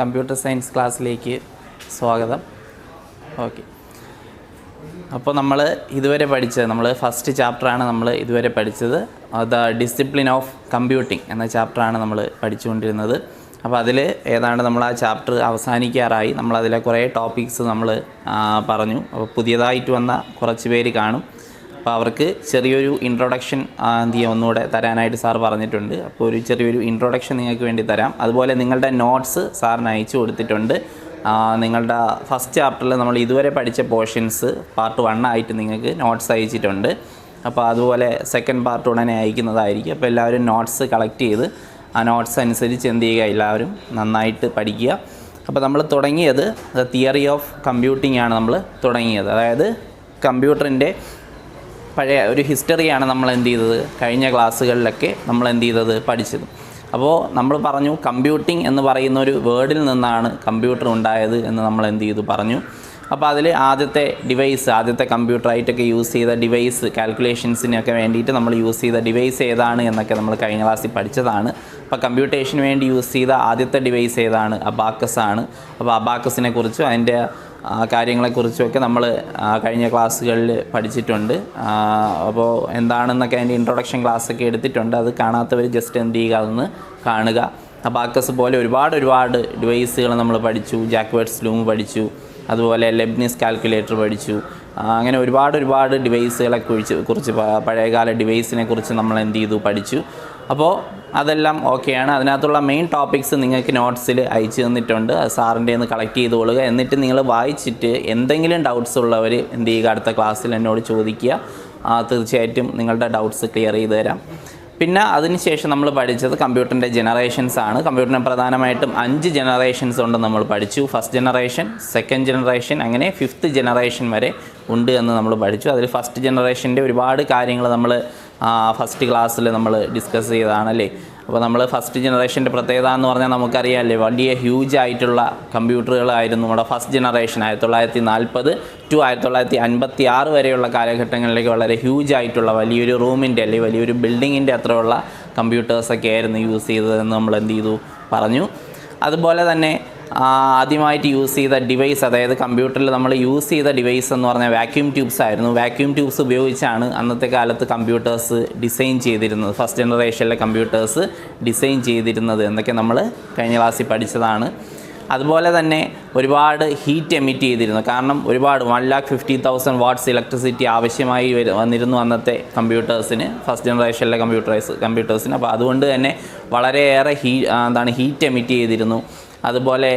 Computer science ക്ലാസ്സിലേക്ക് സ്വാഗതം. Okay, അപ്പോൾ നമ്മൾ ഇതുവരെ പഠിച്ചത്, നമ്മൾ ഫസ്റ്റ് ചാപ്റ്ററാണ് നമ്മൾ ഇതുവരെ പഠിച്ചത്. ദ ഡിസിപ്ലിൻ ഓഫ് കമ്പ്യൂട്ടിംഗ് എന്ന ചാപ്റ്ററാണ് നമ്മൾ പഠിച്ചുകൊണ്ടിരുന്നത്. അപ്പോൾ അതിൽ ഏതാണ്ട് നമ്മൾ ആ ചാപ്റ്റർ അവസാനിക്കാറായി. നമ്മളതിലെ കുറേ ടോപ്പിക്സ് നമ്മൾ പറഞ്ഞു. അപ്പോൾ പുതിയതായിട്ട് വന്ന കുറച്ച് പേര് കാണും. അപ്പോൾ അവർക്ക് ചെറിയൊരു ഇൻട്രൊഡക്ഷൻ ഒന്നുകൂടെ തരാനായിട്ട് സാർ പറഞ്ഞിട്ടുണ്ട്. അപ്പോൾ ഒരു ചെറിയൊരു ഇൻട്രൊഡക്ഷൻ നിങ്ങൾക്ക് വേണ്ടി തരാം. അതുപോലെ നിങ്ങളുടെ നോട്ട്സ് സാറിന് അയച്ചു കൊടുത്തിട്ടുണ്ട്. നിങ്ങളുടെ ഫസ്റ്റ് ചാപ്റ്ററിൽ നമ്മൾ ഇതുവരെ പഠിച്ച പോർഷൻസ് പാർട്ട് 1 ആയിട്ട് നിങ്ങൾക്ക് നോട്ട്സ് അയച്ചിട്ടുണ്ട്. അപ്പോൾ അതുപോലെ സെക്കൻഡ് പാർട്ട് ഉടനെ അയക്കുന്നതായിരിക്കും. അപ്പോൾ എല്ലാവരും നോട്ട്സ് കളക്ട് ചെയ്ത് ആ നോട്ട്സ് അനുസരിച്ച് എന്ത് ചെയ്യുക, എല്ലാവരും നന്നായിട്ട് പഠിക്കുക. അപ്പോൾ നമ്മൾ തുടങ്ങിയത് ദ തിയറി ഓഫ് കമ്പ്യൂട്ടിംഗ് ആണ് നമ്മൾ തുടങ്ങിയത്. അതായത് കമ്പ്യൂട്ടറിൻ്റെ പഴയ ഒരു ഹിസ്റ്ററിയാണ് നമ്മൾ എന്ത് ചെയ്തത്, കഴിഞ്ഞ ക്ലാസ്സുകളിലൊക്കെ നമ്മൾ എന്ത് ചെയ്തത്, പഠിച്ചത്. അപ്പോൾ നമ്മൾ പറഞ്ഞു കമ്പ്യൂട്ടിംഗ് എന്ന് പറയുന്ന ഒരു വേർഡിൽ നിന്നാണ് കമ്പ്യൂട്ടർ ഉണ്ടായത് എന്ന് നമ്മൾ എന്ത് ചെയ്തു പറഞ്ഞു. അപ്പോൾ അതിൽ ആദ്യത്തെ കമ്പ്യൂട്ടറായിട്ടൊക്കെ യൂസ് ചെയ്ത ഡിവൈസ്, കാൽക്കുലേഷൻസിനൊക്കെ വേണ്ടിയിട്ട് നമ്മൾ യൂസ് ചെയ്ത ഡിവൈസ് ഏതാണ് എന്നൊക്കെ നമ്മൾ കഴിഞ്ഞ ക്ലാസ്സിൽ പഠിച്ചതാണ്. അപ്പോൾ കമ്പ്യൂട്ടേഷന് വേണ്ടി യൂസ് ചെയ്ത ആദ്യത്തെ ഡിവൈസ് ഏതാണ്, അബാക്കസ് ആണ്. അപ്പോൾ അബാക്കസിനെ കുറിച്ചും അതിൻ്റെ കാര്യങ്ങളെക്കുറിച്ചുമൊക്കെ നമ്മൾ കഴിഞ്ഞ ക്ലാസ്സുകളിൽ പഠിച്ചിട്ടുണ്ട്. അപ്പോൾ എന്താണെന്നൊക്കെ അതിൻ്റെ ഇൻട്രൊഡക്ഷൻ ക്ലാസ്സൊക്കെ എടുത്തിട്ടുണ്ട്. അത് കാണാത്തവർ ജസ്റ്റ് എന്ത് ചെയ്യുക, അതൊന്ന് കാണുക. അബാക്കസ് പോലെ ഒരുപാട് ഡിവൈസുകൾ നമ്മൾ പഠിച്ചു. ജാക്വേർഡ്സ് ലൂം പഠിച്ചു, അതുപോലെ ലെബ്നിസ് കാൽക്കുലേറ്റർ പഠിച്ചു. അങ്ങനെ ഒരുപാട് ഡിവൈസുകളെ കുറിച്ച് പഴയകാല ഡിവൈസിനെ കുറിച്ച് നമ്മൾ എന്ത് ചെയ്തു, പഠിച്ചു. അപ്പോൾ അതെല്ലാം ഓക്കെയാണ്. അതിനകത്തുള്ള മെയിൻ ടോപ്പിക്സ് നിങ്ങൾക്ക് നോട്ട്സിൽ അയച്ചു തന്നിട്ടുണ്ട്. അത് സാറിൻ്റെ ഒന്ന് കളക്ട് ചെയ്തുകൊള്ളുക. എന്നിട്ട് നിങ്ങൾ വായിച്ചിട്ട് എന്തെങ്കിലും ഡൗട്ട്സ് ഉള്ളവർ എന്ത് ചെയ്യുക, അടുത്ത ക്ലാസ്സിൽ എന്നോട് ചോദിക്കുക. തീർച്ചയായിട്ടും നിങ്ങളുടെ ഡൗട്ട്സ് ക്ലിയർ ചെയ്ത് തരാം. പിന്നെ അതിനുശേഷം നമ്മൾ പഠിച്ചത് കമ്പ്യൂട്ടറിൻ്റെ ജനറേഷൻസ് ആണ്. കമ്പ്യൂട്ടറിന് പ്രധാനമായിട്ടും 5 ജനറേഷൻസ് ഉണ്ട് നമ്മൾ പഠിച്ചു. ഫസ്റ്റ് ജനറേഷൻ, സെക്കൻഡ് ജനറേഷൻ, അങ്ങനെ 5th ജനറേഷൻ വരെ ഉണ്ട് എന്ന് നമ്മൾ പഠിച്ചു. അതിൽ ഫസ്റ്റ് ജനറേഷൻ്റെ ഒരുപാട് കാര്യങ്ങൾ നമ്മൾ ഫസ്റ്റ് ക്ലാസ്സിൽ നമ്മൾ ഡിസ്കസ് ചെയ്തതാണല്ലേ. അപ്പോൾ നമ്മൾ ഫസ്റ്റ് ജനറേഷൻ്റെ പ്രത്യേകത എന്ന് പറഞ്ഞാൽ നമുക്കറിയാമല്ലേ, വലിയ ഹ്യൂജ് ആയിട്ടുള്ള കമ്പ്യൂട്ടറുകളായിരുന്നു നമ്മുടെ ഫസ്റ്റ് ജനറേഷൻ. 1940 to 1956 വരെയുള്ള കാലഘട്ടങ്ങളിലേക്ക് വളരെ ഹ്യൂജ് ആയിട്ടുള്ള വലിയൊരു റൂമിൻ്റെ അല്ലെങ്കിൽ വലിയൊരു ബിൽഡിങ്ങിൻ്റെ അത്രയുള്ള കമ്പ്യൂട്ടേഴ്സൊക്കെ ആയിരുന്നു യൂസ് ചെയ്തതെന്ന് നമ്മൾ എന്ത് ചെയ്തു, പറഞ്ഞു. അതുപോലെ തന്നെ ആദ്യമായിട്ട് യൂസ് ചെയ്ത ഡിവൈസ്, അതായത് കമ്പ്യൂട്ടറിൽ നമ്മൾ യൂസ് ചെയ്ത ഡിവൈസ് എന്ന് പറഞ്ഞാൽ വാക്യൂം ട്യൂബ്സ് ആയിരുന്നു. വാക്യൂം ട്യൂബ്സ് ഉപയോഗിച്ചാണ് അന്നത്തെ കാലത്ത് കമ്പ്യൂട്ടേഴ്സ് ഡിസൈൻ ചെയ്തിരുന്നത്. ഫസ്റ്റ് ജനറേഷനിലെ കമ്പ്യൂട്ടേഴ്സ് ഡിസൈൻ ചെയ്തിരുന്നത് എന്നൊക്കെ നമ്മൾ കഴിഞ്ഞ ക്ലാസ്സിൽ പഠിച്ചതാണ്. അതുപോലെ തന്നെ ഒരുപാട് ഹീറ്റ് എമിറ്റ് ചെയ്തിരുന്നു. കാരണം 1,50,000 വാട്ട്സ് ഇലക്ട്രിസിറ്റി ആവശ്യമായി വന്നിരുന്നു അന്നത്തെ കമ്പ്യൂട്ടേഴ്സിന്, ഫസ്റ്റ് ജനറേഷനിലെ കമ്പ്യൂട്ടേഴ്സിന്. അപ്പോൾ അതുകൊണ്ട് തന്നെ വളരെയേറെ ഹീറ്റ് എമിറ്റ് ചെയ്തിരുന്നു. അതുപോലെ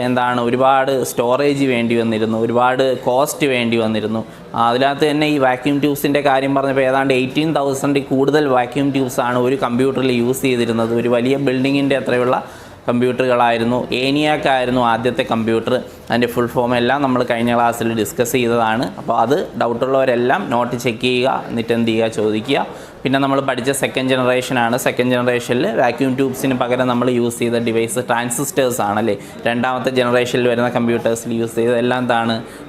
ഒരുപാട് സ്റ്റോറേജ് വേണ്ടി വന്നിരുന്നു, ഒരുപാട് കോസ്റ്റ് വേണ്ടി വന്നിരുന്നു. അതിനകത്ത് തന്നെ ഈ വാക്യൂം ട്യൂബ്സിൻ്റെ കാര്യം പറഞ്ഞപ്പോൾ ഏതാണ്ട് 18,000 കൂടുതൽ വാക്യൂം ട്യൂബ്സാണ് ഒരു കമ്പ്യൂട്ടറിൽ യൂസ് ചെയ്തിരുന്നത്. ഒരു വലിയ ബിൽഡിങ്ങിൻ്റെ അത്രയുള്ള കമ്പ്യൂട്ടറുകളായിരുന്നു. ഏനിയാക്ക് ആയിരുന്നു ആദ്യത്തെ കമ്പ്യൂട്ടർ. അതിൻ്റെ ഫുൾ ഫോം എല്ലാം നമ്മൾ കഴിഞ്ഞ ക്ലാസ്സിൽ ഡിസ്കസ് ചെയ്തതാണ്. അപ്പോൾ അത് ഡൗട്ടുള്ളവരെല്ലാം നോട്ട് ചെക്ക് ചെയ്യുക, എന്നിട്ട് എന്ത് ചെയ്യുക, ചോദിക്കുക. പിന്നെ നമ്മൾ പഠിച്ച സെക്കൻഡ് ജനറേഷനാണ്. സെക്കൻഡ് ജനറേഷനിൽ വാക്യൂം ട്യൂബ്സിന് പകരം നമ്മൾ യൂസ് ചെയ്ത ഡിവൈസ് ട്രാൻസിസ്റ്റേഴ്സ് ആണല്ലേ. രണ്ടാമത്തെ ജനറേഷനിൽ വരുന്ന കമ്പ്യൂട്ടേഴ്സിൽ യൂസ് ചെയ്തത് എല്ലാം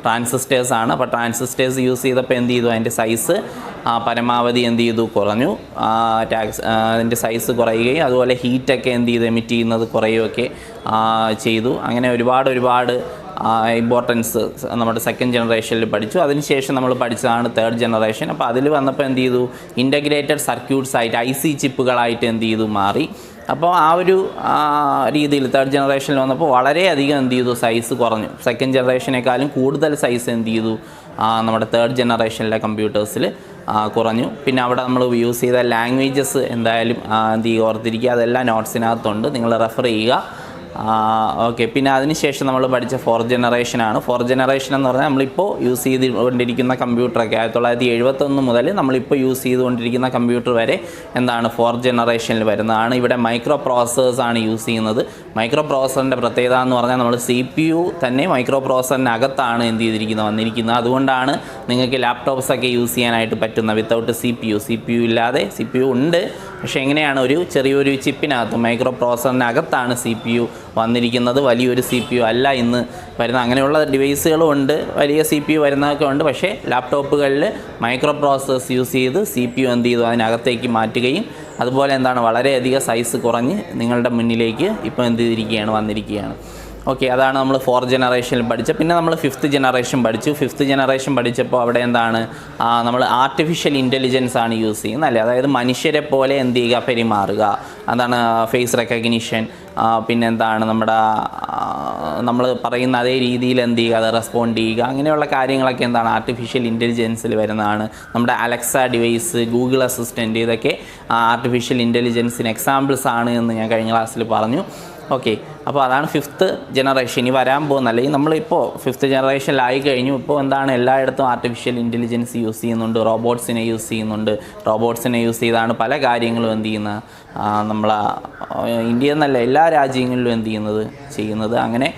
ട്രാൻസിസ്റ്റേഴ്സ് ആണ്. അപ്പോൾ ട്രാൻസിസ്റ്റേഴ്സ് യൂസ് ചെയ്തപ്പോൾ എന്ത് ചെയ്തു, അതിൻ്റെ സൈസ് പരമാവധി എന്ത് ചെയ്തു, കുറഞ്ഞു. അതിൻ്റെ സൈസ് കുറയുകയും അതുപോലെ ഹീറ്റൊക്കെ എന്ത് ചെയ്തു, എമിറ്റ് ചെയ്യുന്നത് കുറയുകയൊക്കെ ചെയ്തു. അങ്ങനെ ഒരുപാട് ഇമ്പോർട്ടൻസ് നമ്മുടെ സെക്കൻഡ് ജനറേഷനിൽ പഠിച്ചു. അതിനുശേഷം നമ്മൾ പഠിച്ചതാണ് തേർഡ് ജനറേഷൻ. അപ്പോൾ അതിൽ വന്നപ്പോൾ എന്ത് ചെയ്തു, ഇൻ്റഗ്രേറ്റഡ് സർക്യൂട്ട്സ് ആയിട്ട് IC ചിപ്പുകളായിട്ട് എന്ത് ചെയ്തു, മാറി. അപ്പോൾ ആ ഒരു രീതിയിൽ തേർഡ് ജനറേഷനിൽ വന്നപ്പോൾ വളരെയധികം എന്ത് ചെയ്തു, സൈസ് കുറഞ്ഞു. സെക്കൻഡ് ജനറേഷനേക്കാളും കൂടുതൽ സൈസ് എന്ത് ചെയ്തു, നമ്മുടെ തേർഡ് ജനറേഷനിലെ കമ്പ്യൂട്ടേഴ്സിൽ കുറഞ്ഞു. പിന്നെ അവിടെ നമ്മൾ യൂസ് ചെയ്ത ലാംഗ്വേജസ് എന്തായാലും എന്ത് ചെയ്യുക, ഓർത്തിരിക്കുക. അതെല്ലാം നോട്ട്സിനകത്തുണ്ട്, നിങ്ങൾ റെഫർ ചെയ്യുക. ഓക്കെ, പിന്നെ അതിനുശേഷം നമ്മൾ പഠിച്ച ഫോർത്ത് ജനറേഷനാണ്. ഫോർത്ത് ജനറേഷൻ എന്ന് പറഞ്ഞാൽ നമ്മളിപ്പോൾ യൂസ് ചെയ്തുകൊണ്ടിരിക്കുന്ന കമ്പ്യൂട്ടറൊക്കെ 1971 മുതൽ നമ്മളിപ്പോൾ യൂസ് ചെയ്തുകൊണ്ടിരിക്കുന്ന കമ്പ്യൂട്ടർ വരെ ഫോർത്ത് ജനറേഷനിൽ വരുന്നതാണ്. ഇവിടെ മൈക്രോ പ്രോസസ്സേഴ്സാണ് യൂസ് ചെയ്യുന്നത്. മൈക്രോ പ്രോസസ്സറിൻ്റെ പ്രത്യേകത എന്ന് പറഞ്ഞാൽ നമ്മൾ CPU തന്നെ മൈക്രോ പ്രോസസ്സറിനകത്താണ് വന്നിരിക്കുന്നത്. അതുകൊണ്ടാണ് നിങ്ങൾക്ക് ലാപ്ടോപ്സൊക്കെ യൂസ് ചെയ്യാനായിട്ട് പറ്റുന്ന വിത്തൗട്ട് CPU ഇല്ലാതെ. CPU ഉണ്ട്, പക്ഷേ എങ്ങനെയാണ്, ചെറിയൊരു ചിപ്പിനകത്ത് മൈക്രോ പ്രോസസ്സറിനകത്താണ് CPU വന്നിരിക്കുന്നത്. വലിയൊരു CPU അല്ല ഇന്ന് വരുന്ന. അങ്ങനെയുള്ള ഡിവൈസുകളും ഉണ്ട്, വലിയ CPU വരുന്നതൊക്കെ ഉണ്ട്. പക്ഷേ ലാപ്ടോപ്പുകളിൽ മൈക്രോ പ്രോസസ്സേഴ്സ് യൂസ് ചെയ്ത് CPU എന്ത് ചെയ്തു, അതിനകത്തേക്ക് മാറ്റുകയും അതുപോലെ വളരെയധികം സൈസ് കുറഞ്ഞ് നിങ്ങളുടെ മുന്നിലേക്ക് ഇപ്പോൾ എന്ത് ചെയ്തിരിക്കുകയാണ്, വന്നിരിക്കുകയാണ്. ഓക്കെ, അതാണ് നമ്മൾ 4th ജനറേഷനിൽ പഠിച്ചത്. പിന്നെ നമ്മൾ 5th ജനറേഷൻ പഠിച്ചു. 5th ജനറേഷൻ പഠിച്ചപ്പോൾ അവിടെ എന്താണ്, നമ്മൾ ആർട്ടിഫിഷ്യൽ ഇൻ്റലിജൻസ് ആണ് യൂസ് ചെയ്യുന്നത് അല്ലേ. അതായത് മനുഷ്യരെ പോലെ എന്ത് ചെയ്യുക, പെരുമാറുക. അതാണ് ഫേസ് റെക്കഗ്നിഷൻ, പിന്നെ എന്താണ് നമ്മൾ പറയുന്ന അതേ രീതിയിൽ എന്ത് ചെയ്യുക, അത് റെസ്പോണ്ട് ചെയ്യുക. അങ്ങനെയുള്ള കാര്യങ്ങളൊക്കെ എന്താണ് ആർട്ടിഫിഷ്യൽ ഇൻ്റലിജൻസിൽ വരുന്നതാണ്. നമ്മുടെ അലക്സ ഡിവൈസ്, ഗൂഗിൾ അസിസ്റ്റൻറ്റ്, ഇതൊക്കെ ആർട്ടിഫിഷ്യൽ ഇൻ്റലിജൻസിന് എക്സാമ്പിൾസ് ആണ് എന്ന് ഞാൻ കഴിഞ്ഞ ക്ലാസ്സിൽ പറഞ്ഞു. ഓക്കെ, അപ്പോൾ അതാണ് 5th ജനറേഷൻ. ഇനി വരാൻ പോകുന്ന, അല്ലെങ്കിൽ നമ്മളിപ്പോൾ 5th ജനറേഷനിലായി കഴിഞ്ഞു. ഇപ്പോൾ എന്താണ് എല്ലായിടത്തും ആർട്ടിഫിഷ്യൽ ഇൻ്റലിജൻസ് യൂസ് ചെയ്യുന്നുണ്ട്, റോബോട്ട്സിനെ യൂസ് ചെയ്യുന്നുണ്ട്. റോബോട്ട്സിനെ യൂസ് ചെയ്താണ് പല കാര്യങ്ങളും എന്ത് ചെയ്യുന്നത്, നമ്മളെ ഇന്ത്യ എന്നല്ല എല്ലാ രാജ്യങ്ങളിലും എന്ത് ചെയ്യുന്നത്. അങ്ങനെ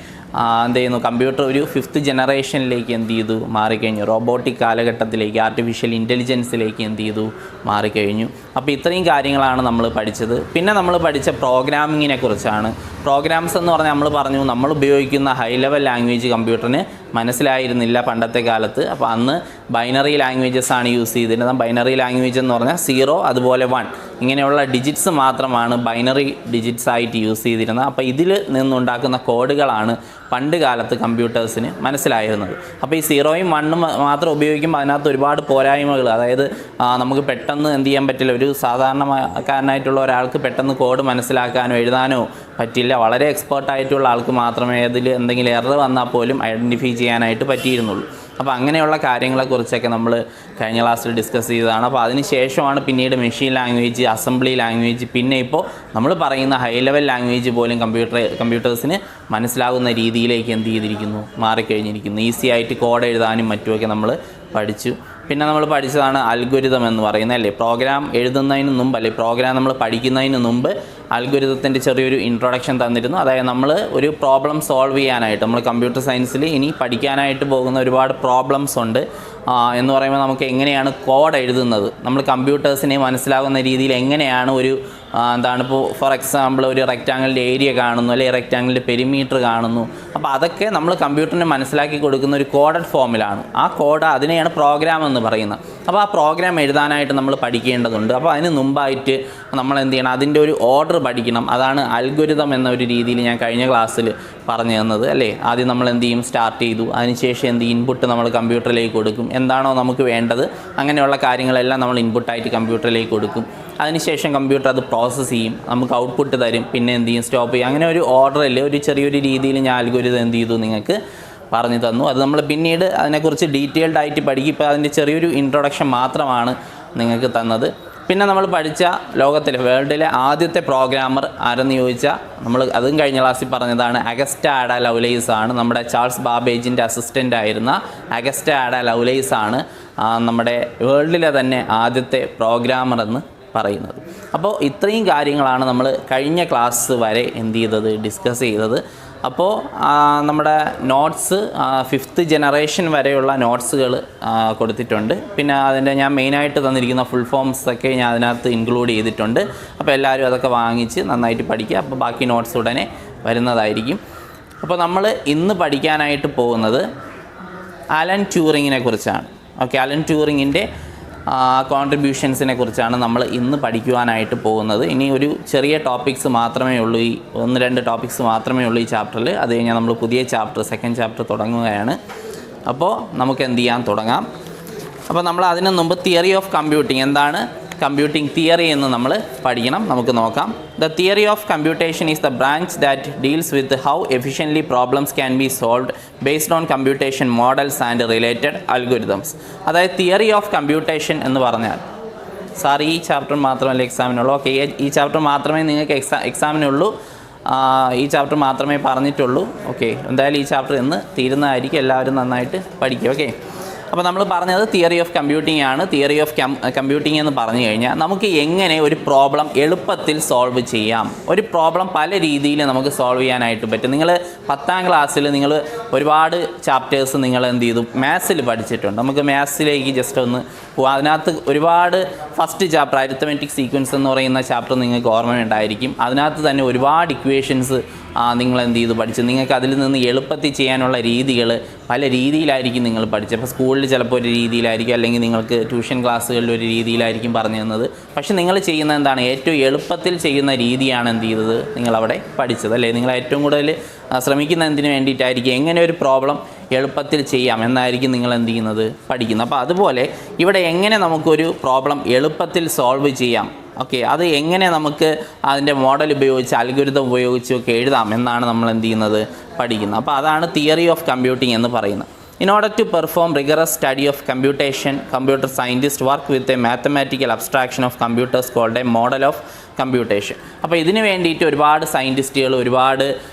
എന്ത് ചെയ്യുന്നു, കമ്പ്യൂട്ടർ ഒരു 5th ജനറേഷനിലേക്ക് എന്ത് ചെയ്തു, മാറിക്കഴിഞ്ഞു. റോബോട്ടിക് കാലഘട്ടത്തിലേക്ക്, ആർട്ടിഫിഷ്യൽ ഇൻ്റലിജൻസിലേക്ക് എന്ത് ചെയ്തു, മാറിക്കഴിഞ്ഞു. അപ്പോൾ ഇത്രയും കാര്യങ്ങളാണ് നമ്മൾ പഠിച്ചത്. പിന്നെ നമ്മൾ പഠിച്ച പ്രോഗ്രാമിങ്ങിനെ കുറിച്ചാണ്. പ്രോഗ്രാംസ് എന്ന് പറഞ്ഞാൽ നമ്മൾ പറഞ്ഞു, നമ്മൾ ഉപയോഗിക്കുന്ന ഹൈ ലെവൽ ലാംഗ്വേജ് കമ്പ്യൂട്ടറിന് മനസ്സിലായിരുന്നില്ല പണ്ടത്തെ കാലത്ത്. അപ്പോൾ അന്ന് ബൈനറി ലാംഗ്വേജസ് ആണ് യൂസ് ചെയ്തിരുന്നത്. ബൈനറി ലാംഗ്വേജ് എന്ന് പറഞ്ഞാൽ 0 അതുപോലെ 1 ഇങ്ങനെയുള്ള ഡിജിറ്റ്സ് മാത്രമാണ് ബൈനറി ഡിജിറ്റ്സ് ആയിട്ട് യൂസ് ചെയ്തിരുന്നത്. അപ്പോൾ ഇതിൽ നിന്നുണ്ടാക്കുന്ന കോഡുകളാണ് പണ്ട് കാലത്ത് കമ്പ്യൂട്ടേഴ്സിന് മനസ്സിലായിരുന്നത്. അപ്പോൾ ഈ 0ഉം 1ഉം മാത്രം ഉപയോഗിക്കുമ്പോൾ അതിനകത്ത് ഒരുപാട് പോരായ്മകൾ, അതായത് നമുക്ക് പെട്ടെന്ന് എന്ത് ചെയ്യാൻ പറ്റില്ല, ഒരു സാധാരണക്കാരനായിട്ടുള്ള ഒരാൾക്ക് പെട്ടെന്ന് കോഡ് മനസ്സിലാക്കാനോ എഴുതാനോ പറ്റില്ല. വളരെ എക്സ്പേർട്ടായിട്ടുള്ള ആൾക്ക് മാത്രമേ അതിൽ എന്തെങ്കിലും എറർ വന്നാൽ പോലും ഐഡൻറ്റിഫൈ ചെയ്യാനായിട്ട് പറ്റിയിരുന്നുള്ളൂ. അപ്പോൾ അങ്ങനെയുള്ള കാര്യങ്ങളെക്കുറിച്ചൊക്കെ നമ്മൾ കഴിഞ്ഞ ക്ലാസ്സിൽ ഡിസ്കസ് ചെയ്തതാണ്. അപ്പോൾ അതിന് ശേഷമാണ് പിന്നീട് മെഷീൻ ലാംഗ്വേജ്, അസംബ്ലി ലാംഗ്വേജ്, പിന്നെ ഇപ്പോൾ നമ്മൾ പറയുന്ന ഹൈ ലെവൽ ലാംഗ്വേജ് പോലും കമ്പ്യൂട്ടേഴ്സിന് മനസ്സിലാകുന്ന രീതിയിലേക്ക് എന്ത് ചെയ്തിരിക്കുന്നു, മാറിക്കഴിഞ്ഞിരിക്കുന്നു. ഈസി ആയിട്ട് കോഡ് എഴുതാനും മറ്റുമൊക്കെ നമ്മൾ പഠിച്ചു. പിന്നെ നമ്മൾ പഠിച്ചതാണ് അൽഗോരിതം എന്ന് പറയുന്നത് അല്ലേ. പ്രോഗ്രാം എഴുതുന്നതിന് മുമ്പ്, അല്ലെ പ്രോഗ്രാം നമ്മൾ പഠിക്കുന്നതിന് മുമ്പ് അൽഗോരിതത്തിൻ്റെ ചെറിയൊരു ഇൻട്രൊഡക്ഷൻ തന്നിരുന്നു. അതായത് നമ്മൾ ഒരു പ്രോബ്ലം സോൾവ് ചെയ്യാനായിട്ട്, നമ്മൾ കമ്പ്യൂട്ടർ സയൻസിൽ ഇനി പഠിക്കാനായിട്ട് പോകുന്ന ഒരുപാട് പ്രോബ്ലംസ് ഉണ്ട്. എന്ന് പറയുമ്പോൾ നമുക്ക് എങ്ങനെയാണ് കോഡ് എഴുതുന്നത്, നമ്മൾ കമ്പ്യൂട്ടേഴ്സിനെ മനസ്സിലാകുന്ന രീതിയിൽ എങ്ങനെയാണ് ഒരു ഇപ്പോൾ ഫോർ എക്സാമ്പിൾ ഒരു റെക്റ്റാങ്കിളിൻ്റെ ഏരിയ കാണുന്നു, അല്ലെങ്കിൽ റെക്റ്റാങ്കിളിൻ്റെ പെരിമീറ്റർ കാണുന്നു. അപ്പോൾ അതൊക്കെ നമ്മൾ കമ്പ്യൂട്ടറിന് മനസ്സിലാക്കി കൊടുക്കുന്ന ഒരു കോഡഡ് ഫോമിലാണ്. ആ കോഡ്, അതിനെയാണ് പ്രോഗ്രാം എന്ന് പറയുന്നത്. അപ്പോൾ ആ പ്രോഗ്രാം എഴുതാനായിട്ട് നമ്മൾ പഠിക്കേണ്ടതുണ്ട്. അപ്പോൾ അതിന് മുമ്പായിട്ട് നമ്മൾ എന്ത് ചെയ്യണം, അതിൻ്റെ ഒരു ഓർഡർ പഠിക്കണം. അതാണ് അൽഗോരിതം എന്ന ഒരു രീതിയിൽ ഞാൻ കഴിഞ്ഞ ക്ലാസ്സിൽ പറഞ്ഞു തന്നത് അല്ലേ. ആദ്യം നമ്മൾ എന്ത് ചെയ്യും, സ്റ്റാർട്ട് ചെയ്തു. അതിനുശേഷം എന്ത് ഇൻപുട്ട് നമ്മൾ കമ്പ്യൂട്ടറിലേക്ക് കൊടുക്കും, എന്താണോ നമുക്ക് വേണ്ടത് അങ്ങനെയുള്ള കാര്യങ്ങളെല്ലാം നമ്മൾ ഇൻപുട്ടായിട്ട് കമ്പ്യൂട്ടറിലേക്ക് കൊടുക്കും. അതിനുശേഷം കമ്പ്യൂട്ടർ അത് പ്രോസസ്സ് ചെയ്യും, നമുക്ക് ഔട്ട്പുട്ട് തരും, പിന്നെ എന്ത് ചെയ്യും, സ്റ്റോപ്പ് ചെയ്യും. അങ്ങനെ ഒരു ഓർഡറിൽ ഒരു ചെറിയൊരു രീതിയിൽ ഞാൻ അൽഗോരിതം എന്ത് ചെയ്തു നിങ്ങൾക്ക് പറഞ്ഞു തന്നു. അത് നമ്മൾ പിന്നീട് അതിനെക്കുറിച്ച് ഡീറ്റെയിൽഡ് ആയിട്ട് പഠിക്കും. ഇപ്പോൾ അതിൻ്റെ ചെറിയൊരു ഇൻട്രൊഡക്ഷൻ മാത്രമാണ് നിങ്ങൾക്ക് തന്നത്. പിന്നെ നമ്മൾ പഠിച്ച ലോകത്തിലെ വേൾഡിലെ ആദ്യത്തെ പ്രോഗ്രാമർ ആരെന്ന് ചോദിച്ചാൽ നമ്മൾ അതും കഴിഞ്ഞ ക്ലാസ്സിൽ പറഞ്ഞതാണ്, അഗസ്റ്റ ആഡ ലവ്ലേസ് ആണ്. നമ്മുടെ ചാൾസ് ബാബേജിൻ്റെ അസിസ്റ്റൻ്റ് ആയിരുന്ന അഗസ്റ്റ ആഡ ലവ്ലേസ് ആണ് നമ്മുടെ വേൾഡിലെ തന്നെ ആദ്യത്തെ പ്രോഗ്രാമർ എന്ന് പറയുന്നത്. അപ്പോൾ ഇത്രയും കാര്യങ്ങളാണ് നമ്മൾ കഴിഞ്ഞ ക്ലാസ് വരെ എന്ത് ചെയ്തത്, ഡിസ്കസ് ചെയ്തത്. അപ്പോൾ നമ്മുടെ നോട്ട്സ് 5th ജനറേഷൻ വരെയുള്ള നോട്ട്സുകൾ കൊടുത്തിട്ടുണ്ട്. പിന്നെ അതിൻ്റെ ഞാൻ മെയിനായിട്ട് തന്നിരിക്കുന്ന ഫുൾ ഫോംസ് ഒക്കെ ഞാൻ അതിനകത്ത് ഇൻക്ലൂഡ് ചെയ്തിട്ടുണ്ട്. അപ്പോൾ എല്ലാവരും അതൊക്കെ വാങ്ങിച്ച് നന്നായിട്ട് പഠിക്കുക. അപ്പോൾ ബാക്കി നോട്ട്സ് ഉടനെ വരുന്നതായിരിക്കും. അപ്പോൾ നമ്മൾ ഇന്ന് പഠിക്കാനായിട്ട് പോകുന്നത് അലൻ ട്യൂറിങ്ങിനെ കുറിച്ചാണ്. ഓക്കെ, അലൻ ട്യൂറിങ്ങിൻ്റെ കോൺട്രിബ്യൂഷൻസിനെ കുറിച്ചാണ് നമ്മൾ ഇന്ന് പഠിക്കുവാനായിട്ട് പോകുന്നത്. ഇനി ഒരു ചെറിയ ടോപ്പിക്സ് മാത്രമേ ഉള്ളൂ, ഈ 1-2 ടോപ്പിക്സ് മാത്രമേ ഉള്ളൂ ഈ ചാപ്റ്ററിൽ. അത് കഴിഞ്ഞാൽ നമ്മൾ പുതിയ ചാപ്റ്റർ, 2nd ചാപ്റ്റർ തുടങ്ങുകയാണ്. അപ്പോൾ നമുക്ക് എന്ത് ചെയ്യാൻ തുടങ്ങാം. അപ്പോൾ നമ്മൾ അതിന് മുമ്പ് തിയറി ഓഫ് കമ്പ്യൂട്ടിംഗ്, എന്താണ് കമ്പ്യൂട്ടിംഗ് തിയറി എന്ന് നമ്മൾ പഠിക്കണം. നമുക്ക് നോക്കാം. The theory of computation is the branch that deals with how efficiently problems can be solved based on computation models and related algorithms. അതായത് തിയറി ഓഫ് കമ്പ്യൂട്ടേഷൻ എന്ന് പറഞ്ഞാൽ, ഈ ചാപ്റ്റർ മാത്രമല്ല എക്സാമിനുള്ളൂ. ഓക്കെ, ഈ ചാപ്റ്റർ മാത്രമേ നിങ്ങൾക്ക് എക്സാമിനുള്ളൂ. ഈ ചാപ്റ്റർ മാത്രമേ പറഞ്ഞിട്ടുള്ളൂ. ഓക്കെ, എന്തായാലും ഈ ചാപ്റ്റർ ഇന്ന് തീരുന്നതായിരിക്കും. എല്ലാവരും നന്നായിട്ട് പഠിക്കുക. ഓക്കെ, അപ്പോൾ നമ്മൾ പറഞ്ഞത് തിയറി ഓഫ് കമ്പ്യൂട്ടിംഗ് ആണ്. തിയറി ഓഫ് കമ്പ്യൂട്ടിംഗ് എന്ന് പറഞ്ഞു കഴിഞ്ഞാൽ നമുക്ക് എങ്ങനെ ഒരു പ്രോബ്ലം എളുപ്പത്തിൽ സോൾവ് ചെയ്യാം. ഒരു പ്രോബ്ലം പല രീതിയിൽ നമുക്ക് സോൾവ് ചെയ്യാനായിട്ട് പറ്റും. നിങ്ങൾ 10ാം ക്ലാസ്സിൽ നിങ്ങൾ ഒരുപാട് ചാപ്റ്റേഴ്സ് നിങ്ങൾ എന്ത് ചെയ്തു, മാത്സിൽ പഠിച്ചിട്ടുണ്ട്. നമുക്ക് മാത്സിലേക്ക് ജസ്റ്റ് ഒന്ന് പോകാം. അതിനകത്ത് ഒരുപാട് ഫസ്റ്റ് ചാപ്റ്റർ അരിത്തമെറ്റിക് സീക്വൻസ് എന്ന് പറയുന്ന ചാപ്റ്റർ നിങ്ങൾക്ക് ഓർമ്മയുണ്ടായിരിക്കും. അതിനകത്ത് തന്നെ ഒരുപാട് ഇക്വേഷൻസ് നിങ്ങൾ എന്ത് ചെയ്തു പഠിച്ചത്. നിങ്ങൾക്ക് അതിൽ നിന്ന് എളുപ്പത്തിൽ ചെയ്യാനുള്ള രീതികൾ പല രീതിയിലായിരിക്കും നിങ്ങൾ പഠിച്ചത്. അപ്പോൾ സ്കൂളിൽ ചിലപ്പോൾ ഒരു രീതിയിലായിരിക്കും, അല്ലെങ്കിൽ നിങ്ങൾക്ക് ട്യൂഷൻ ക്ലാസ്സുകളിൽ ഒരു രീതിയിലായിരിക്കും പറഞ്ഞു തന്നത്. പക്ഷെ നിങ്ങൾ ചെയ്യുന്നത് എന്താണ്, ഏറ്റവും എളുപ്പത്തിൽ ചെയ്യുന്ന രീതിയാണ് എന്ത് ചെയ്തത് നിങ്ങളവിടെ പഠിച്ചത് അല്ലേ. നിങ്ങൾ ഏറ്റവും കൂടുതൽ ശ്രമിക്കുന്ന എന്തിനു വേണ്ടിയിട്ടായിരിക്കും, എങ്ങനെ ഒരു പ്രോബ്ലം എളുപ്പത്തിൽ ചെയ്യാം എന്നായിരിക്കും നിങ്ങൾ എന്ത് ചെയ്യുന്നത് പഠിക്കുന്നത്. അപ്പോൾ അതുപോലെ ഇവിടെ എങ്ങനെ നമുക്കൊരു പ്രോബ്ലം എളുപ്പത്തിൽ സോൾവ് ചെയ്യാം, ഓക്കെ, അത് എങ്ങനെ നമുക്ക് അതിൻ്റെ മോഡൽ ഉപയോഗിച്ച് അൽഗോരിതം ഉപയോഗിച്ചൊക്കെ എഴുതാം എന്നാണ് നമ്മൾ എന്ത് ചെയ്യുന്നത് പഠിക്കുന്നത്. അപ്പോൾ അതാണ് തിയറി ഓഫ് കമ്പ്യൂട്ടിംഗ് എന്ന് പറയുന്നത്. In order to perform rigorous study of computation, computer scientists work with a mathematical abstraction of computers called a model of computation. അപ്പോൾ ഇതിന് വേണ്ടിയിട്ട് ഒരുപാട് സയൻറ്റിസ്റ്റുകൾ, ഒരുപാട്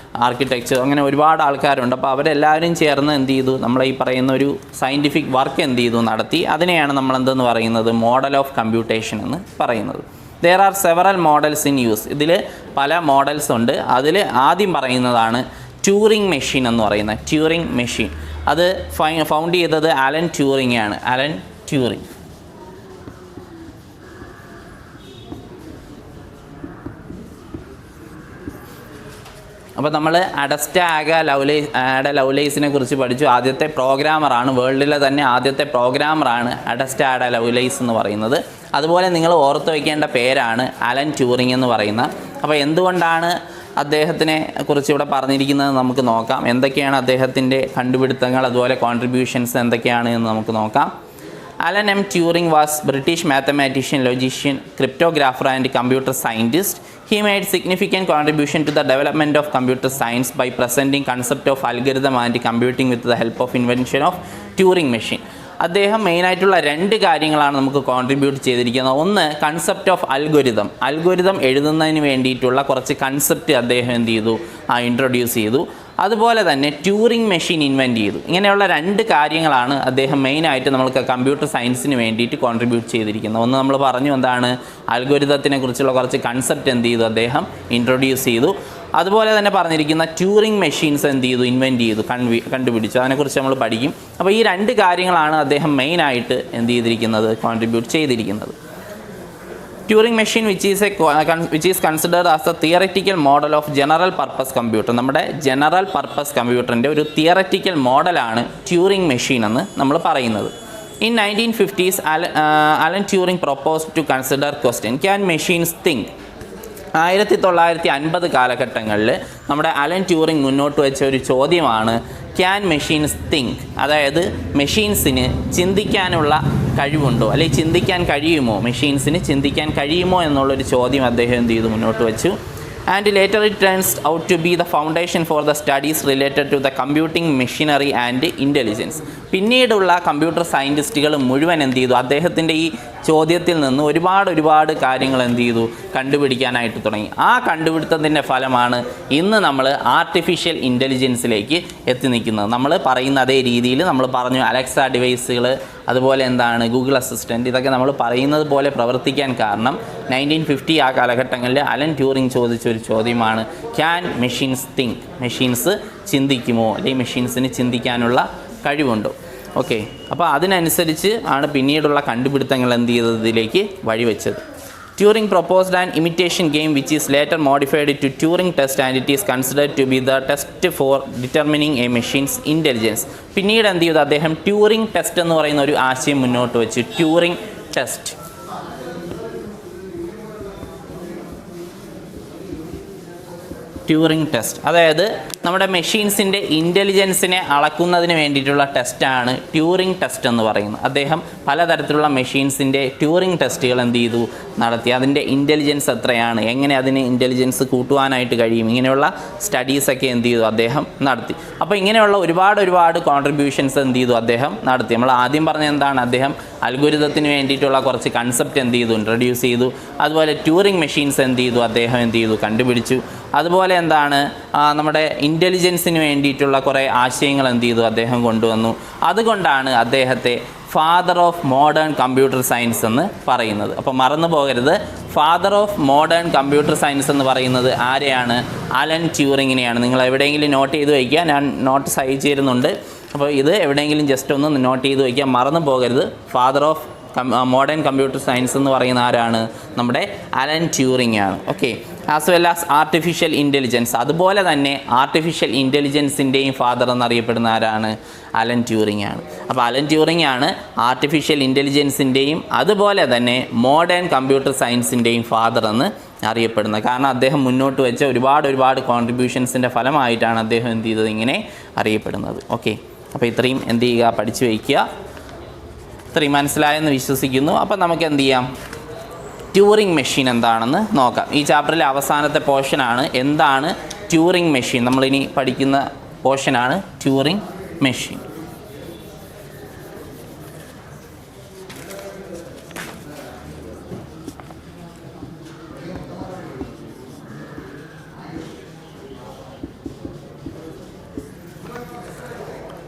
ആർക്കിടെക്ചർ, അങ്ങനെ ഒരുപാട് ആൾക്കാരുണ്ട്. അപ്പോൾ അവരെല്ലാവരും ചേർന്ന് എന്ത് ചെയ്തു, നമ്മളെ ഈ പറയുന്ന ഒരു സയൻറ്റിഫിക് വർക്ക് എന്ത് ചെയ്തു നടത്തി. അതിനെയാണ് നമ്മൾ എന്തെന്ന് പറയുന്നത്, മോഡൽ ഓഫ് കമ്പ്യൂട്ടേഷൻ എന്ന് പറയുന്നത്. There are several models in use. ഇതിൽ പല മോഡൽസ് ഉണ്ട്. അതിൽ ആദ്യം പറയുന്നതാണ് ട്യൂറിംഗ് മെഷീൻ എന്ന് പറയുന്നത്. ട്യൂറിംഗ് മെഷീൻ അത് ഫൗണ്ട് ചെയ്തത് അലൻ ട്യൂറിംഗ് ആണ്. Allen Turing. അപ്പോൾ നമ്മൾ ആഡ ലവ്ലേസിനെ കുറിച്ച് പഠിച്ചു. ആദ്യത്തെ പ്രോഗ്രാമറാണ്, വേൾഡിലെ തന്നെ ആദ്യത്തെ പ്രോഗ്രാമറാണ് ആഡ ലവ്ലേസ് എന്ന് പറയുന്നത്. അതുപോലെ നിങ്ങൾ ഓർത്ത് വയ്ക്കേണ്ട പേരാണ് അലൻ ട്യൂറിംഗ് എന്ന് പറയുന്ന. അപ്പോൾ എന്തുകൊണ്ടാണ് അദ്ദേഹത്തിനെ കുറിച്ച് ഇവിടെ പറഞ്ഞിരിക്കുന്നത് നമുക്ക് നോക്കാം. എന്തൊക്കെയാണ് അദ്ദേഹത്തിൻ്റെ കണ്ടുപിടുത്തങ്ങൾ, അതുപോലെ കോൺട്രിബ്യൂഷൻസ് എന്തൊക്കെയാണ് എന്ന് നമുക്ക് നോക്കാം. Alan M. Turing was British mathematician, logician, cryptographer and computer scientist. He made significant contribution to the development of computer science by presenting concept of algorithm and computing with the help of invention of Turing machine. അദ്ദേഹം മെയിനായിട്ടുള്ള രണ്ട് കാര്യങ്ങളാണ് നമുക്ക് contribute ചെയ്തിരിക്കുന്നത്. ഒന്ന്, concept of algorithm എഴുതുന്നതിന് വേണ്ടിയിട്ടുള്ള കുറച്ച് കൺസെപ്റ്റ് അദ്ദേഹം എന്ത് ചെയ്തു, ഇൻട്രൊഡ്യൂസ് ചെയ്തു. അതുപോലെ തന്നെ ട്യൂറിംഗ് മെഷീൻ ഇൻവെൻറ്റ് ചെയ്തു. ഇങ്ങനെയുള്ള രണ്ട് കാര്യങ്ങളാണ് അദ്ദേഹം മെയിനായിട്ട് നമ്മൾക്ക് കമ്പ്യൂട്ടർ സയൻസിന് വേണ്ടിയിട്ട് കോൺട്രിബ്യൂട്ട് ചെയ്തിരിക്കുന്നത്. ഒന്ന് നമ്മൾ പറഞ്ഞു, എന്താണ്, അൽഗോരിതത്തിനെ കുറിച്ചുള്ള കുറച്ച് കൺസെപ്റ്റ് എന്ത് ചെയ്തു, അദ്ദേഹം ഇൻട്രൊഡ്യൂസ് ചെയ്തു. അതുപോലെ തന്നെ പറഞ്ഞിരിക്കുന്ന ട്യൂറിംഗ് മെഷീൻസ് എന്ത് ചെയ്തു, ഇൻവെൻറ്റ് ചെയ്തു, കണ്ടുപിടിച്ചു. അതിനെക്കുറിച്ച് നമ്മൾ പഠിക്കും. അപ്പോൾ ഈ രണ്ട് കാര്യങ്ങളാണ് അദ്ദേഹം മെയിനായിട്ട് എന്ത് ചെയ്തിരിക്കുന്നത്, കോൺട്രിബ്യൂട്ട് ചെയ്തിരിക്കുന്നത്. Turing machine which is considered as the theoretical model of general purpose computer. നമ്മുടെ ജനറൽ പർപ്പസ് കമ്പ്യൂട്ടറിൻ്റെ ഒരു തിയററ്റിക്കൽ മോഡലാണ് ട്യൂറിംഗ് മെഷീൻ എന്ന് നമ്മൾ പറയുന്നത്. In 1950s, Alan Turing proposed to consider question, can machines think? 1950 കാലഘട്ടങ്ങളിൽ നമ്മുടെ അലൻ ട്യൂറിംഗ് മുന്നോട്ട് വെച്ച ഒരു ചോദ്യമാണ് ക്യാൻ മെഷീൻസ് തിങ്ക്. അതായത് മെഷീൻസിന് ചിന്തിക്കാനുള്ള കഴിവുണ്ടോ, അല്ലെങ്കിൽ ചിന്തിക്കാൻ കഴിയുമോ, മെഷീൻസിന് ചിന്തിക്കാൻ കഴിയുമോ എന്നുള്ളൊരു ചോദ്യം അദ്ദേഹം എന്ത് ചെയ്തു, മുന്നോട്ട് വെച്ചു. And later it turns out to be the foundation for the studies related to the computing machinery and intelligence. പിന്നീടുള്ള കമ്പ്യൂട്ടർ സയൻറ്റിസ്റ്റുകൾ മുഴുവൻ എന്ത് ചെയ്തു, അദ്ദേഹത്തിൻ്റെ ഈ ചോദ്യത്തിൽ നിന്ന് ഒരുപാട് കാര്യങ്ങൾ എന്ത് ചെയ്തു, കണ്ടുപിടിക്കാനായിട്ട് തുടങ്ങി. ആ കണ്ടുപിടുത്തത്തിൻ്റെ ഫലമാണ് ഇന്ന് നമ്മൾ ആർട്ടിഫിഷ്യൽ ഇൻ്റലിജൻസിലേക്ക് എത്തി നിൽക്കുന്നത്. നമ്മൾ പറയുന്ന അതേ രീതിയിൽ നമ്മൾ പറഞ്ഞു, അലക്സ ഡിവൈസുകൾ, അതുപോലെ എന്താണ് ഗൂഗിൾ അസിസ്റ്റൻറ്റ്, ഇതൊക്കെ നമ്മൾ പറയുന്നത് പോലെ പ്രവർത്തിക്കാൻ കാരണം 1950 ആ കാലഘട്ടങ്ങളിൽ അലൻ ട്യൂറിംഗ് ചോദിച്ച ഒരു ചോദ്യമാണ് ക്യാൻ മെഷീൻസ് തിങ്ക്. മെഷീൻസ് ചിന്തിക്കുമോ, അല്ലെങ്കിൽ മെഷീൻസിന് ചിന്തിക്കാനുള്ള കഴിവുണ്ടോ. ഓക്കെ, അപ്പോൾ അതിനനുസരിച്ച് ആണ് പിന്നീടുള്ള കണ്ടുപിടുത്തങ്ങൾ എന്ത് ചെയ്തതിലേക്ക് വഴിവെച്ചത്. Turing proposed an imitation game which is later modified to Turing test and it is considered to be the test for determining a machine's intelligence. പിന്നീട് എന്ത് ചെയ്തു, അദ്ദേഹം ട്യൂറിംഗ് ടെസ്റ്റ് എന്ന് പറയുന്ന ഒരു ആശയം മുന്നോട്ട് വെച്ചു. ട്യൂറിംഗ് ടെസ്റ്റ് ട്യൂറിംഗ് ടെസ്റ്റ് അതായത് നമ്മുടെ മെഷീൻസിൻ്റെ ഇൻ്റലിജൻസിനെ അളക്കുന്നതിന് വേണ്ടിയിട്ടുള്ള ടെസ്റ്റാണ് ട്യൂറിംഗ് ടെസ്റ്റ് എന്ന് പറയുന്നത്. അദ്ദേഹം പലതരത്തിലുള്ള മെഷീൻസിൻ്റെ ട്യൂറിംഗ് ടെസ്റ്റുകൾ എന്ത് ചെയ്തു, നടത്തി. അതിൻ്റെ ഇൻ്റലിജൻസ് എത്രയാണ്, എങ്ങനെ അതിന് ഇൻ്റലിജൻസ് കൂട്ടുവാനായിട്ട് കഴിയും, ഇങ്ങനെയുള്ള സ്റ്റഡീസൊക്കെ എന്ത് ചെയ്തു, അദ്ദേഹം നടത്തി. അപ്പോൾ ഇങ്ങനെയുള്ള ഒരുപാട് കോൺട്രിബ്യൂഷൻസ് എന്ത് ചെയ്തു, അദ്ദേഹം നടത്തി. നമ്മൾ ആദ്യം പറഞ്ഞ എന്താണ്, അദ്ദേഹം അൽഗോരിതത്തിന് വേണ്ടിയിട്ടുള്ള കുറച്ച് കൺസെപ്റ്റ് എന്ത് ചെയ്തു, ഇൻട്രൊഡ്യൂസ് ചെയ്തു. അതുപോലെ ട്യൂറിംഗ് മെഷീൻസ് എന്ത് ചെയ്തു, അദ്ദേഹം എന്ത് ചെയ്തു, കണ്ടുപിടിച്ചു. അതുപോലെ എന്താണ്, നമ്മുടെ ഇൻ്റലിജൻസിന് വേണ്ടിയിട്ടുള്ള കുറേ ആശയങ്ങൾ എന്ത് ചെയ്തു, അദ്ദേഹം കൊണ്ടുവന്നു. അതുകൊണ്ടാണ് അദ്ദേഹത്തെ father of modern computer science എന്ന് പറയുന്നത്. അപ്പോൾ മറന്നു പോകരുത്, father of modern computer science എന്ന് പറയുന്നത് ആരെയാണ്, അലൻ ട്യൂറിങ്ങിനെയാണ്. നിങ്ങൾ എവിടെയെങ്കിലും നോട്ട് ചെയ്ത് വയ്ക്കുക, ഞാൻ നോട്ട്സ് അയച്ചു തരുന്നുണ്ട്. അപ്പോൾ ഇത് എവിടെയെങ്കിലും ജസ്റ്റ് ഒന്ന് നോട്ട് ചെയ്ത് വയ്ക്കുക, മറന്നു പോകരുത്. Father of modern computer science എന്ന് പറയുന്ന ആരാണ്, നമ്മുടെ അലൻ ട്യൂറിംഗ് ആണ്. Okay, as well as artificial intelligence. അതുപോലെ തന്നെ ആർട്ടിഫിഷ്യൽ ഇൻ്റലിജൻസിൻ്റെയും ഫാദർ എന്നറിയപ്പെടുന്ന ആരാണ്? അലൻ ട്യൂറിംഗ് ആണ്. അപ്പോൾ അലൻ ട്യൂറിംഗ് ആണ് ആർട്ടിഫിഷ്യൽ ഇൻ്റലിജൻസിൻ്റെയും അതുപോലെ തന്നെ മോഡേൺ കമ്പ്യൂട്ടർ സയൻസിൻ്റെയും ഫാദർ എന്ന് അറിയപ്പെടുന്നത്. കാരണം അദ്ദേഹം മുന്നോട്ട് വെച്ച ഒരുപാട് കോൺട്രിബ്യൂഷൻസിൻ്റെ ഫലമായിട്ടാണ് അദ്ദേഹം എന്ത് ചെയ്തത് ഇങ്ങനെ അറിയപ്പെടുന്നത്. ഓക്കെ, അപ്പോൾ ഇത്രയും എന്ത് ചെയ്യുക, പഠിച്ചു വയ്ക്കുക. ഇത്രയും മനസ്സിലായെന്ന് വിശ്വസിക്കുന്നു. അപ്പോൾ നമുക്ക് എന്ത് ചെയ്യാം, ട്യൂറിംഗ് മെഷീൻ എന്താണെന്ന് നോക്കാം. ഈ ചാപ്റ്ററിലെ അവസാനത്തെ പോർഷനാണ് എന്താണ് ട്യൂറിംഗ് മെഷീൻ. നമ്മളിനി പഠിക്കുന്ന പോർഷനാണ് ട്യൂറിംഗ് മെഷീൻ.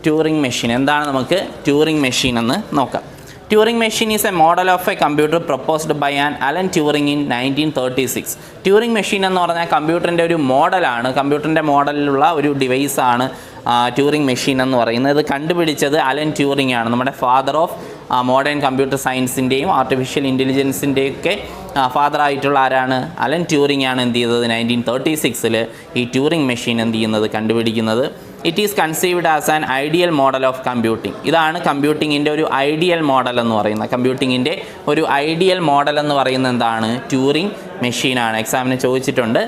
ട്യൂറിംഗ് മെഷീൻ എന്താണ്, നമുക്ക് ട്യൂറിംഗ് മെഷീൻ എന്ന് നോക്കാം. Turing machine is a model of a computer proposed by an Alan Turing in 1936. Turing machine എന്ന് പറഞ്ഞാൽ കമ്പ്യൂട്ടറിൻ്റെ ഒരു മോഡലാണ്, കമ്പ്യൂട്ടറിൻ്റെ മോഡലിലുള്ള ഒരു ഡിവൈസാണ് ട്യൂറിംഗ് മെഷീൻ എന്ന് പറയുന്നത്. ഇത് കണ്ടുപിടിച്ചത് അലൻ ട്യൂറിംഗ് ആണ്, നമ്മുടെ ഫാദർ ഓഫ് മോഡേൺ കമ്പ്യൂട്ടർ സയൻസിൻ്റെയും ആർട്ടിഫിഷ്യൽ ഇൻ്റലിജൻസിൻ്റെയൊക്കെ ഫാദറായിട്ടുള്ള ആരാണ്? അലൻ ട്യൂറിംഗ് ആണ് എന്ത് ചെയ്തത് 1936 ഈ ട്യൂറിംഗ് മെഷീൻ എന്ത് ചെയ്യുന്നത്, കണ്ടുപിടിക്കുന്നത്. It is conceived as an ideal model of computing. ഇതാണ് കമ്പ്യൂട്ടിങ്ങിൻ്റെ ഒരു ഐഡിയൽ മോഡൽ എന്ന് പറയുന്നത്. കമ്പ്യൂട്ടിങ്ങിൻ്റെ ഒരു ഐഡിയൽ മോഡൽ എന്ന് പറയുന്നത് എന്താണ്? ട്യൂറിംഗ് മെഷീനാണ്. എക്സാമിന് ചോദിച്ചിട്ടുണ്ട്.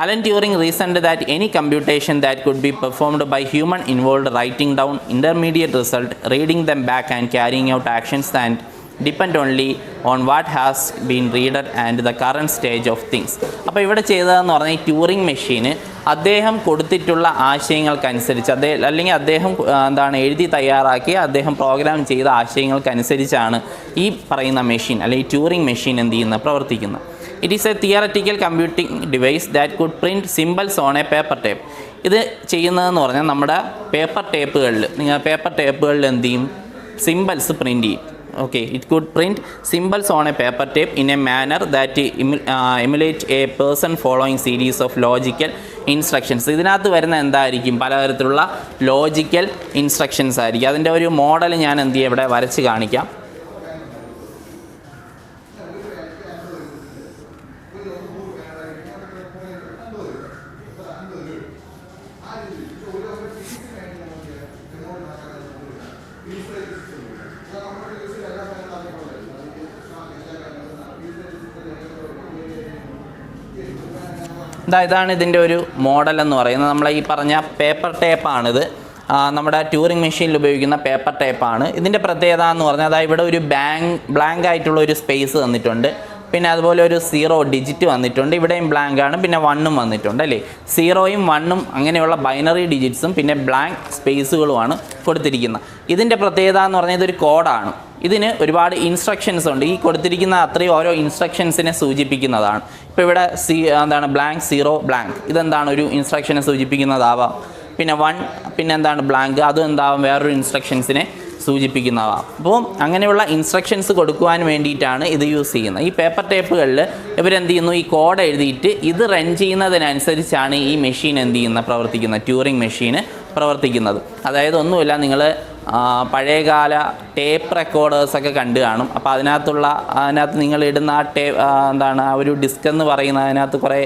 Alan Turing reasoned that any computation that could be performed by human involved writing down intermediate result, reading them back and carrying out actions that depend only on what has been read and the current stage of things. അപ്പോൾ ഇവിടെ ചെയ്തതെന്ന് പറഞ്ഞാൽ ഈ Turing മെഷീന് അദ്ദേഹം കൊടുത്തിട്ടുള്ള ആശയങ്ങൾക്കനുസരിച്ച് അല്ലെങ്കിൽ അദ്ദേഹം എഴുതി തയ്യാറാക്കി അദ്ദേഹം പ്രോഗ്രാം ചെയ്ത ആശയങ്ങൾക്കനുസരിച്ചാണ് ഈ പറയുന്ന മെഷീൻ അല്ലെങ്കിൽ ട്യൂറിംഗ് മെഷീൻ എന്ത് ചെയ്യുന്നത്, പ്രവർത്തിക്കുന്നത്. It is a theoretical computing device that could print symbols on a paper tape. ഇത് ചെയ്യുന്നതെന്ന് പറഞ്ഞാൽ നമ്മുടെ പേപ്പർ ടേപ്പുകളിൽ എന്ത് ചെയ്യും, സിമ്പിൾസ് പ്രിൻറ്റ് ചെയ്യും. Okay, it could print symbols on A paper tape in a manner that emulate A person following series of logical instructions. ഇതിനകത്ത് വരുന്ന എന്തായിരിക്കും, പലതരത്തിലുള്ള ലോജിക്കൽ ഇൻസ്ട്രക്ഷൻസ് ആയിരിക്കും. അതിൻ്റെ ഒരു മോഡൽ ഞാൻ എന്ത് ചെയ്യും ഇവിടെ വരച്ച് കാണിക്കാം. ഇതാണ് ഇതിൻ്റെ ഒരു മോഡൽ എന്ന് പറയുന്നത്. നമ്മൾ ഈ പറഞ്ഞ പേപ്പർ ടേപ്പാണിത്, നമ്മുടെ ട്യൂറിംഗ് മെഷീനിൽ ഉപയോഗിക്കുന്ന പേപ്പർ ടേപ്പാണ്. ഇതിൻ്റെ പ്രത്യേകത എന്ന് പറഞ്ഞാൽ ഇവിടെ ഒരു ബ്ലാങ്ക് ആയിട്ടുള്ള ഒരു സ്പേസ് തന്നിട്ടുണ്ട്, പിന്നെ അതുപോലെ ഒരു 0 ഡിജിറ്റ് വന്നിട്ടുണ്ട്, ഇവിടെയും ബ്ലാങ്ക് ആണ്, പിന്നെ 1ഉം വന്നിട്ടുണ്ട് അല്ലേ. 0ഉം 1ഉം അങ്ങനെയുള്ള ബൈനറി ഡിജിറ്റ്സും പിന്നെ ബ്ലാങ്ക് സ്പേസുകളുമാണ് കൊടുത്തിരിക്കുന്നത്. ഇതിൻ്റെ പ്രത്യേകത എന്ന് പറഞ്ഞാൽ ഇതൊരു കോഡാണ്. ഇതിന് ഒരുപാട് ഇൻസ്ട്രക്ഷൻസ് ഉണ്ട്. ഈ കൊടുത്തിരിക്കുന്ന അത്രയും ഓരോ ഇൻസ്ട്രക്ഷൻസിനെ സൂചിപ്പിക്കുന്നതാണ്. ഇപ്പോൾ ഇവിടെ ബ്ലാങ്ക് 0 ബ്ലാങ്ക്, ഇതെന്താണ് ഒരു ഇൻസ്ട്രക്ഷനെ സൂചിപ്പിക്കുന്നതാവാം. പിന്നെ 1 പിന്നെ ബ്ലാങ്ക്, അതും എന്താവും വേറൊരു ഇൻസ്ട്രക്ഷൻസിനെ സൂചിപ്പിക്കുന്നതാവാം. അപ്പോൾ അങ്ങനെയുള്ള ഇൻസ്ട്രക്ഷൻസ് കൊടുക്കുവാൻ വേണ്ടിയിട്ടാണ് ഇത് യൂസ് ചെയ്യുന്നത്. ഈ പേപ്പർ ടേപ്പുകളിൽ ഇവരെന്ത് ചെയ്യുന്നു, ഈ കോഡ് എഴുതിയിട്ട് ഇത് റൺ ചെയ്യുന്നതിനനുസരിച്ചാണ് ഈ മെഷീൻ എന്ത് ചെയ്യുന്നത്, പ്രവർത്തിക്കുന്നത്, ട്യൂറിംഗ് മെഷീന് പ്രവർത്തിക്കുന്നത്. അതായത് ഒന്നുമില്ല, നിങ്ങൾ പഴയകാല ടേപ്പ് റെക്കോർഡേഴ്സൊക്കെ കണ്ടു കാണും. അപ്പോൾ അതിനകത്ത് നിങ്ങൾ ഇടുന്ന ആ ഒരു ഡിസ്ക് എന്ന് പറയുന്നത്, അതിനകത്ത് കുറേ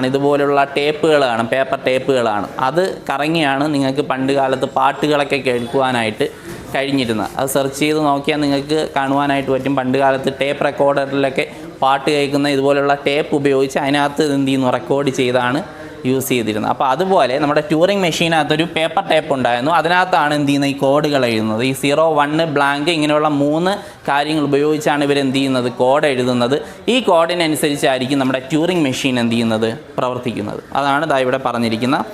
ഇതുപോലുള്ള ടേപ്പുകളാണ്, പേപ്പർ ടേപ്പുകളാണ്. അത് കറങ്ങിയാണ് നിങ്ങൾക്ക് പണ്ട് കാലത്ത് പാട്ടുകളൊക്കെ കേൾക്കുവാനായിട്ട് കഴിഞ്ഞിരുന്നത്. അത് സെർച്ച് ചെയ്ത് നോക്കിയാൽ നിങ്ങൾക്ക് കാണുവാനായിട്ട് പറ്റും. പണ്ട് കാലത്ത് ടേപ്പ് റെക്കോർഡറിലൊക്കെ പാട്ട് കേൾക്കുന്ന ഇതുപോലുള്ള ടേപ്പ് ഉപയോഗിച്ച് അതിനകത്ത് എന്ത് ചെയ്യുന്നു, റെക്കോർഡ് ചെയ്താണ് യൂസ് ചെയ്തിരുന്നത്. അപ്പോൾ അതുപോലെ നമ്മുടെ ട്യൂറിംഗ് മെഷീനകത്തൊരു പേപ്പർ ടേപ്പ് ഉണ്ടായിരുന്നു. അതിനകത്താണ് എന്ത് ചെയ്യുന്നത്, ഈ കോഡുകൾ എഴുതുന്നത്. ഈ 0, 1, ബ്ലാങ്ക് ഇങ്ങനെയുള്ള 3 കാര്യങ്ങൾ ഉപയോഗിച്ചാണ് ഇവർ എന്ത് ചെയ്യുന്നത്, കോഡ് എഴുതുന്നത്. ഈ കോഡിനനുസരിച്ചായിരിക്കും നമ്മുടെ ട്യൂറിംഗ് മെഷീൻ എന്ത് ചെയ്യുന്നത്, പ്രവർത്തിക്കുന്നത്. അതാണ് ഇവിടെ പറഞ്ഞിരിക്കുന്നത്.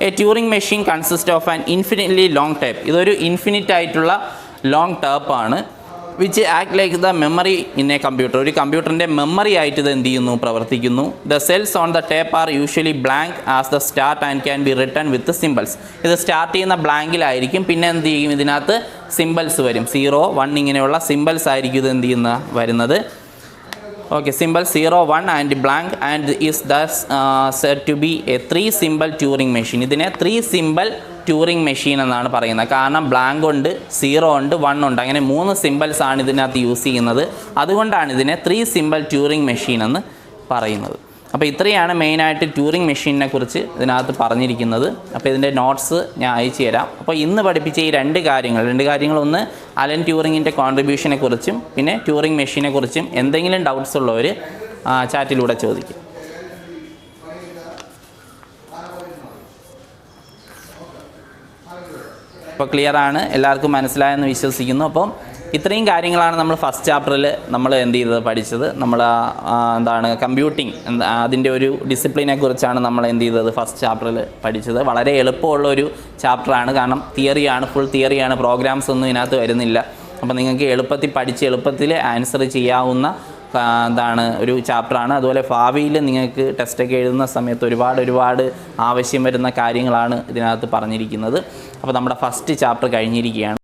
A Turing machine consist of an infinitely long tape. ഇതൊരു ഇൻഫിനിറ്റ് ആയിട്ടുള്ള ലോങ് ടേപ്പാണ്. Which act like the memory in a computer. ഒരു കമ്പ്യൂട്ടറിൻ്റെ മെമ്മറി ആയിട്ട് ഇത് എന്ത് ചെയ്യുന്നു, പ്രവർത്തിക്കുന്നു. The cells on the tape are usually blank as the start and can be written with symbols. ഇത് സ്റ്റാർട്ട് ചെയ്യുന്ന ബ്ലാങ്കിലായിരിക്കും, പിന്നെ എന്ത് ചെയ്യും, ഇതിനകത്ത് സിമ്പിൾസ് വരും. 0, 1 ഇങ്ങനെയുള്ള സിമ്പിൾസ് ആയിരിക്കും ഇത് എന്ത് ചെയ്യുന്ന വരുന്നത്. Okay, simple 0, 1 and blank and is thus said to be a 3 simple Turing machine. ഇതിനെ 3 സിമ്പിൾ ട്യൂറിംഗ് മെഷീൻ എന്നാണ് പറയുന്നത്. കാരണം ബ്ലാങ്ക് ഉണ്ട്, 0 ഉണ്ട്, 1 ഉണ്ട്, അങ്ങനെ 3 സിമ്പിൾസ് ആണ് ഇതിനകത്ത് യൂസ് ചെയ്യുന്നത്. അതുകൊണ്ടാണ് ഇതിനെ 3 സിമ്പിൾ ട്യൂറിംഗ് മെഷീൻ എന്ന് പറയുന്നത്. അപ്പോൾ ഇത്രയാണ് മെയിനായിട്ട് ട്യൂറിംഗ് മെഷീനെ കുറിച്ച് ഇതിനകത്ത് പറഞ്ഞിരിക്കുന്നത്. അപ്പോൾ ഇതിൻ്റെ നോട്ട്സ് ഞാൻ അയച്ചു തരാം. അപ്പോൾ ഇന്ന് പഠിപ്പിച്ച ഈ രണ്ട് കാര്യങ്ങൾ, ഒന്ന് അലൻ ട്യൂറിങ്ങിൻ്റെ കോൺട്രിബ്യൂഷനെ കുറിച്ചും പിന്നെ ട്യൂറിംഗ് മെഷീനെ കുറിച്ചും എന്തെങ്കിലും ഡൗട്ട്സ് ഉള്ളവർ ചാറ്റിലൂടെ ചോദിക്കും. അപ്പോൾ ക്ലിയറാണ്, എല്ലാവർക്കും മനസ്സിലായെന്ന് വിശ്വസിക്കുന്നു. അപ്പം ഇത്രയും കാര്യങ്ങളാണ് നമ്മൾ ഫസ്റ്റ് ചാപ്റ്ററിൽ നമ്മൾ പഠിച്ചത്. നമ്മൾ എന്താണ് കമ്പ്യൂട്ടിങ്, അതിൻ്റെ ഒരു ഡിസിപ്ലിനെ കുറിച്ചാണ് നമ്മൾ ഫസ്റ്റ് ചാപ്റ്ററിൽ പഠിച്ചത്. വളരെ എളുപ്പമുള്ളൊരു ചാപ്റ്ററാണ്, കാരണം തിയറിയാണ്, ഫുൾ തിയറിയാണ്, പ്രോഗ്രാംസ് ഒന്നും ഇതിനകത്ത് വരുന്നില്ല. അപ്പോൾ നിങ്ങൾക്ക് എളുപ്പത്തിൽ പഠിച്ച് എളുപ്പത്തിൽ ആൻസർ ചെയ്യാവുന്ന ഒരു ചാപ്റ്ററാണ്. അതുപോലെ ഭാവിയിൽ നിങ്ങൾക്ക് ടെസ്റ്റൊക്കെ എഴുതുന്ന സമയത്ത് ഒരുപാട് ആവശ്യം വരുന്ന കാര്യങ്ങളാണ് ഇതിനകത്ത് പറഞ്ഞിരിക്കുന്നത്. അപ്പോൾ നമ്മുടെ ഫസ്റ്റ് ചാപ്റ്റർ കഴിഞ്ഞിരിക്കുകയാണ്.